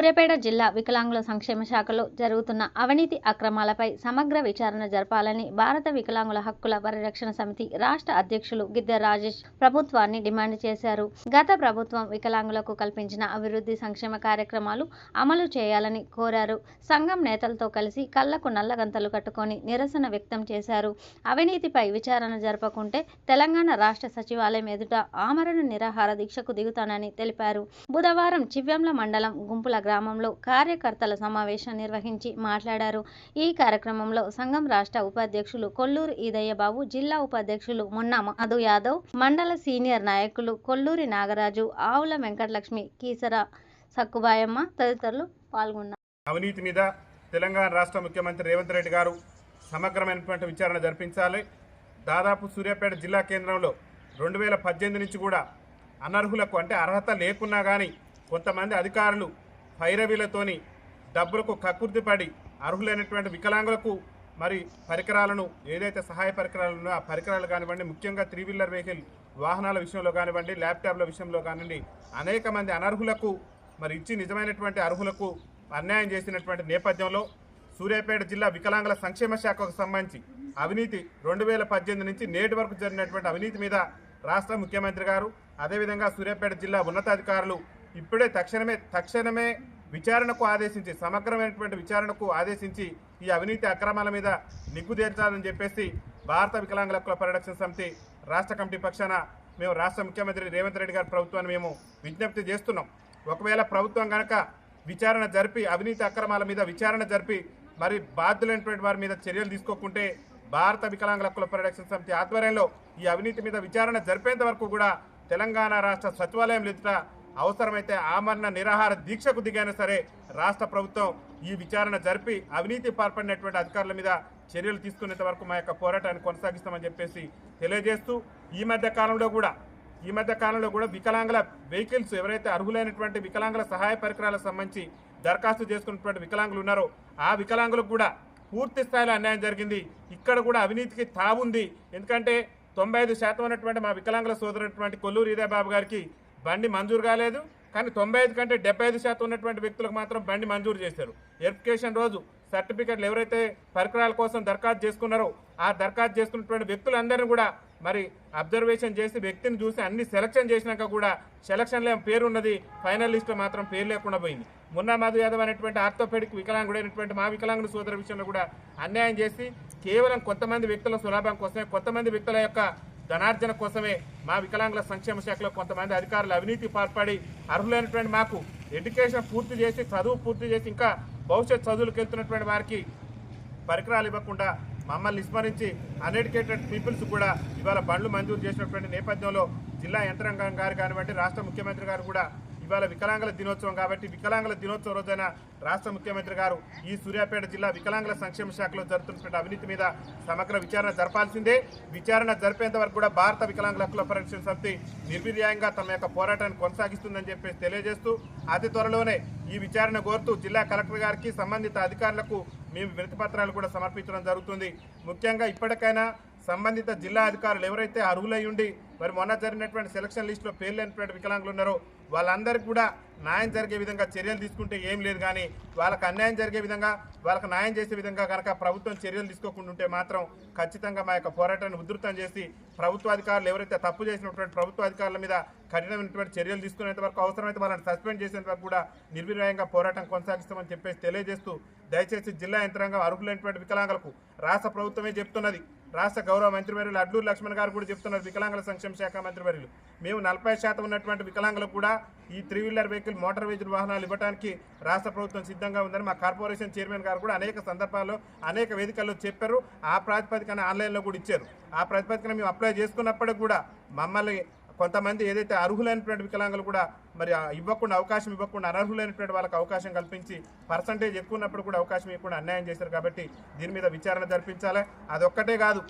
సూర్యాపేట జిల్లా వికలాంగుల సంక్షేమ శాఖలో జరుగుతున్న అవినీతి అక్రమాలపై సమగ్ర విచారణ జరపాలని భారత వికలాంగుల హక్కుల పరిరక్షణ సమితి రాష్ట్ర అధ్యక్షులు గిద్దె రాజేష్ ప్రభుత్వాన్ని డిమాండ్ చేశారు. గత ప్రభుత్వం వికలాంగులకు కల్పించిన అభివృద్ధి సంక్షేమ కార్యక్రమాలు అమలు చేయాలని కోరారు. సంఘం నేతలతో కలిసి కళ్లకు నల్లగంతలు కట్టుకొని నిరసన వ్యక్తం చేశారు. అవినీతిపై విచారణ జరపకుంటే తెలంగాణ రాష్ట్ర సచివాలయం ఎదుట ఆమరణ నిరాహార దీక్షకు దిగుతానని తెలిపారు. బుధవారం చివ్యంల మండలం గుంపుల గ్రామంలో కార్యకర్తల సమావేశం నిర్వహించి మాట్లాడారు. ఈ కార్యక్రమంలో సంఘం రాష్ట్ర ఉపాధ్యక్షులు కొల్లూరి ఈదయ్య బాబు, జిల్లా ఉపాధ్యక్షులు మొన్న మధు యాదవ్, మండల సీనియర్ నాయకులు కొల్లూరి నాగరాజు, ఆవుల వెంకటలక్ష్మి, కీసర సక్కుబాయమ్మ తదితరులు పాల్గొన్నారు. అవినీతి మీద తెలంగాణ రాష్ట్ర ముఖ్యమంత్రి రేవంత్ రెడ్డి గారు సమగ్రమైనటువంటి విచారణ జరిపించాలి. దాదాపు సూర్యాపేట జిల్లా కేంద్రంలో 2018 నుంచి కూడా అనర్హులకు అంటే అర్హత లేకున్నా కానీ కొంతమంది అధికారులు పైరవీలతోని డబ్బులకు కక్కుర్తిపడి అర్హులైనటువంటి వికలాంగులకు మరి పరికరాలను ఏదైతే సహాయ పరికరాలు ఉన్నాయో ఆ పరికరాలు కానివ్వండి, ముఖ్యంగా 3-వీలర్ వెహికల్ వాహనాల విషయంలో కానివ్వండి, ల్యాప్టాప్ల విషయంలో కానివ్వండి, అనేక మంది అనర్హులకు మరి ఇచ్చి నిజమైనటువంటి అర్హులకు అన్యాయం చేసినటువంటి నేపథ్యంలో సూర్యాపేట జిల్లా వికలాంగుల సంక్షేమ శాఖకు సంబంధించి అవినీతి 2018 నుంచి నేటి వరకు జరిగినటువంటి అవినీతి మీద రాష్ట్ర ముఖ్యమంత్రి గారు, అదేవిధంగా సూర్యాపేట జిల్లా ఉన్నతాధికారులు ఇప్పుడే తక్షణమే విచారణకు ఆదేశించి సమగ్రమైనటువంటి విచారణకు ఆదేశించి ఈ అవినీతి అక్రమాల మీద నిగ్గు తీర్చాలని చెప్పేసి భారత వికలాంగుల హక్కుల పరిరక్షణ సమితి రాష్ట్ర కమిటీ పక్షాన మేము రాష్ట్ర ముఖ్యమంత్రి రేవంత్ రెడ్డి గారి ప్రభుత్వాన్ని మేము విజ్ఞప్తి చేస్తున్నాం. ఒకవేళ ప్రభుత్వం కనుక విచారణ జరిపి అవినీతి అక్రమాల మీద విచారణ జరిపి మరి బాధ్యులైనటువంటి వారి మీద చర్యలు తీసుకోకుంటే భారత వికలాంగుల హక్కుల పరిరక్షణ సమితి ఆధ్వర్యంలో ఈ అవినీతి మీద విచారణ జరిపేంత వరకు కూడా తెలంగాణ రాష్ట్ర సచివాలయం ఎదుట అవసరమైతే ఆమరణ నిరాహార దీక్షకు దిగైనా సరే రాష్ట్ర ప్రభుత్వం ఈ విచారణ జరిపి అవినీతి పాల్పడినటువంటి అధికారుల మీద చర్యలు తీసుకునేంత వరకు మా యొక్క పోరాటాన్ని కొనసాగిస్తామని చెప్పేసి తెలియజేస్తూ ఈ మధ్య కాలంలో కూడా వికలాంగుల వెహికల్స్ ఎవరైతే అర్హులైనటువంటి వికలాంగుల సహాయ పరికరాలకు సంబంధించి దరఖాస్తు చేసుకున్నటువంటి వికలాంగులు ఉన్నారో ఆ వికలాంగులకు కూడా పూర్తి స్థాయిలో అన్యాయం జరిగింది. ఇక్కడ కూడా అవినీతికి తావుంది. ఎందుకంటే 95% ఉన్నటువంటి మా వికలాంగుల సోదరునటువంటి కొల్లూరి ఈదయ్య బాబు గారికి బండి మంజూరు కాలేదు. కానీ 95 కంటే 75% ఉన్నటువంటి వ్యక్తులకు మాత్రం బండి మంజూరు చేశారు. వెరిఫికేషన్ రోజు సర్టిఫికెట్లు ఎవరైతే పరికరాల కోసం దరఖాస్తు చేసుకున్నారో ఆ దరఖాస్తు చేసుకున్నటువంటి వ్యక్తులందరినీ కూడా మరి అబ్జర్వేషన్ చేసి వ్యక్తిని చూసి అన్ని సెలక్షన్ చేసినాక కూడా సెలక్షన్లో పేరు ఉన్నది, ఫైనల్ లిస్ట్లో మాత్రం పేరు లేకుండా పోయింది. మొన్న మధు యాదవ్ అనేటువంటి ఆర్థోపెడిక్ వికలాంగుడైనటువంటి మా వికలాంగుల సోదరు విషయంలో కూడా అన్యాయం చేసి కేవలం కొంతమంది వ్యక్తుల సులభం కోసమే, కొంతమంది వ్యక్తుల యొక్క ధనార్జన కోసమే మా వికలాంగుల సంక్షేమ శాఖలో కొంతమంది అధికారులు అవినీతి పాల్పడి అర్హులైనటువంటి మాకు ఎడ్యుకేషన్ పూర్తి చేసి చదువు పూర్తి చేసి ఇంకా భవిష్యత్ చదువులకు వెళ్తున్నటువంటి వారికి పరికరాలు ఇవ్వకుండా మమ్మల్ని విస్మరించి అన్ఎడ్యుకేటెడ్ పీపుల్స్ కూడా ఇవాళ బండ్లు మంజూరు చేసినటువంటి నేపథ్యంలో జిల్లా యంత్రాంగం గారు కానివ్వండి, రాష్ట్ర ముఖ్యమంత్రి గారు కూడా ఇవాళ వికలాంగుల దినోత్సవం కాబట్టి వికలాంగుల దినోత్సవం రోజైన రాష్ట్ర ముఖ్యమంత్రి గారు ఈ సూర్యాపేట జిల్లా వికలాంగుల సంక్షేమ శాఖలో జరుగుతున్నటువంటి అవినీతి మీద సమగ్ర విచారణ జరపాల్సిందే. విచారణ జరిపేంత వరకు కూడా భారత వికలాంగుల హక్కుల పరిరక్షణ సమితి నిర్వీర్యంగా తమ యొక్క పోరాటాన్ని కొనసాగిస్తుందని చెప్పేసి తెలియజేస్తూ అతి త్వరలోనే ఈ విచారణ కోరుతూ జిల్లా కలెక్టర్ గారికి సంబంధిత అధికారులకు మేము వినతిపత్రాలు కూడా సమర్పించడం జరుగుతుంది. ముఖ్యంగా ఇప్పటికైనా సంబంధిత జిల్లా అధికారులు ఎవరైతే అర్హులై ఉండి మరి మొన్న జరిగినటువంటి సెలక్షన్ లిస్టులో పేర్లు లేనటువంటి వికలాంగులు ఉన్నారో వాళ్ళందరికీ కూడా న్యాయం జరిగే విధంగా చర్యలు తీసుకుంటే ఏం లేదు. కానీ వాళ్ళకి అన్యాయం జరిగే విధంగా వాళ్ళకి న్యాయం చేసే విధంగా కనుక ప్రభుత్వం చర్యలు తీసుకోకుండా ఉంటే మాత్రం ఖచ్చితంగా మా యొక్క పోరాటాన్ని ఉధృతం చేసి ప్రభుత్వ అధికారులు ఎవరైతే తప్పు చేసినటువంటి ప్రభుత్వ అధికారుల మీద కఠినమైనటువంటి చర్యలు తీసుకునేంత వరకు అవసరమైతే వాళ్ళని సస్పెండ్ చేసేంత వరకు కూడా నిర్విర్యంగా పోరాటం కొనసాగిస్తామని చెప్పేసి తెలియజేస్తూ దయచేసి జిల్లా యంత్రాంగం అర్హులైనటువంటి వికలాంగులకు రాష్ట్ర ప్రభుత్వమే చెప్తున్నది, రాష్ట్ర గౌరవ మంత్రివర్యులు అడ్లూరు లక్ష్మణ్ గారు కూడా చెప్తున్నారు, వికలాంగుల సంక్షేమ శాఖ మంత్రివర్యులు మేము 40% ఉన్నటువంటి వికలాంగులకు కూడా ఈ 3-వీలర్ వెహికల్ మోటార్ వెహికల్ వాహనాలు ఇవ్వడానికి రాష్ట్ర ప్రభుత్వం సిద్ధంగా ఉందని మా కార్పొరేషన్ చైర్మన్ గారు కూడా అనేక సందర్భాల్లో అనేక వేదికల్లో చెప్పారు. ఆ ప్రాతిపదికన ఆన్లైన్లో కూడా ఇచ్చారు. ఆ ప్రాతిపదికన మేము అప్లై చేసుకున్నప్పటికి కూడా మమ్మల్ని కొంతమంది ఏదైతే అర్హులైనటువంటి వికలాంగులు కూడా మరి అవకాశం ఇవ్వకుండా అనర్హులైనటువంటి వాళ్ళకి అవకాశం కల్పించి పర్సంటేజ్ ఎక్కువ ఉన్నప్పుడు కూడా అవకాశం ఇవ్వకుండా అన్యాయం చేశారు. కాబట్టి దీని మీద విచారణ జరిపించాలి. అదొక్కటే కాదు,